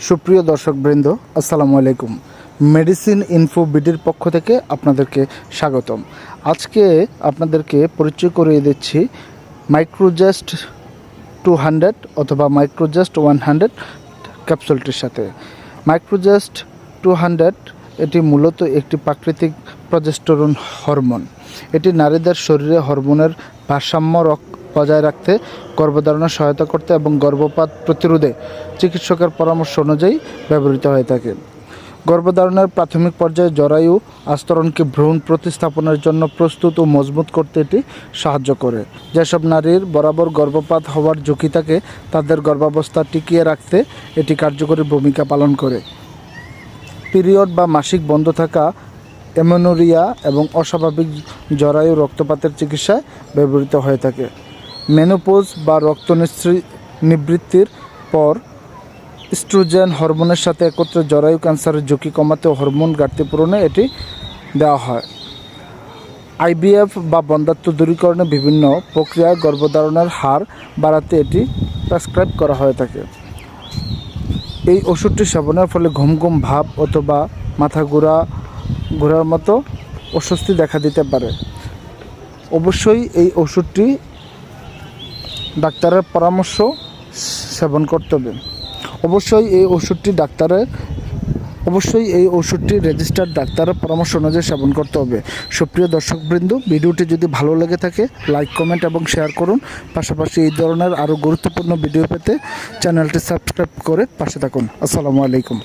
সুপ্রিয় দর্শকবৃন্দ, আসসালামু আলাইকুম। মেডিসিন ইনফো বিডির পক্ষ থেকে আপনাদেরকে স্বাগতম। আজকে আপনাদেরকে পরিচয় করিয়ে দিচ্ছি মাইক্রোজাস্ট 200 অথবা মাইক্রোজাস্ট 100 ক্যাপসুলটির সাথে। মাইক্রোজাস্ট 200 এটি মূলত একটি প্রাকৃতিক প্রজেস্টেরন হরমোন। এটি নারীদের শরীরে হরমোনের ভারসাম্য বজায় রাখতে, গর্ভধারণে সহায়তা করতে এবং গর্ভপাত প্রতিরোধে চিকিৎসকের পরামর্শ অনুযায়ী ব্যবহৃত হয়ে থাকে। গর্ভধারণের প্রাথমিক পর্যায়ে জরায়ু আস্তরণকে ভ্রূণ প্রতিস্থাপনের জন্য প্রস্তুত ও মজবুত করতে এটি সাহায্য করে। যেসব নারীর বরাবর গর্ভপাত হওয়ার ঝুঁকি থাকে তাদের গর্ভাবস্থা টিকিয়ে রাখতে এটি কার্যকরী ভূমিকা পালন করে। পিরিয়ড বা মাসিক বন্ধ থাকা, এমেনোরিয়া এবং অস্বাভাবিক জরায়ু রক্তপাতের চিকিৎসায় ব্যবহৃত হয়ে থাকে। মেনোপজ বা রক্ত নিবৃত্তির পর ইস্ট্রোজেন হরমোনের সাথে একত্রে জরায়ু ক্যান্সারের ঝুঁকি কমাতে ও হরমোন ঘাটতি পূরণে এটি দেওয়া হয়। আইভিএফ বা বন্ধ্যাত্ব দূরীকরণে বিভিন্ন প্রক্রিয়ায় গর্ভধারণের হার বাড়াতে এটি প্রেসক্রাইব করা হয়ে থাকে। এই ওষুধটি সেবনের ফলে ঘুম ঘুম ভাব অথবা মাথা ঘোরার মতো অস্বস্তি দেখা দিতে পারে। অবশ্যই এই ওষুধটি ডাক্তারের পরামর্শ সেবন করতে হবে। অবশ্যই এই ওষুধটি রেজিস্টার্ড ডাক্তারের পরামর্শ অনুযায়ী সেবন করতে হবে। সুপ্রিয় দর্শকবৃন্দ, ভিডিওটি যদি ভালো লেগে থাকে লাইক, কমেন্ট এবং শেয়ার করুন। পাশাপাশি এই ধরনের আরও গুরুত্বপূর্ণ ভিডিও পেতে চ্যানেলটি সাবস্ক্রাইব করে পাশে থাকুন। আসসালামু আলাইকুম।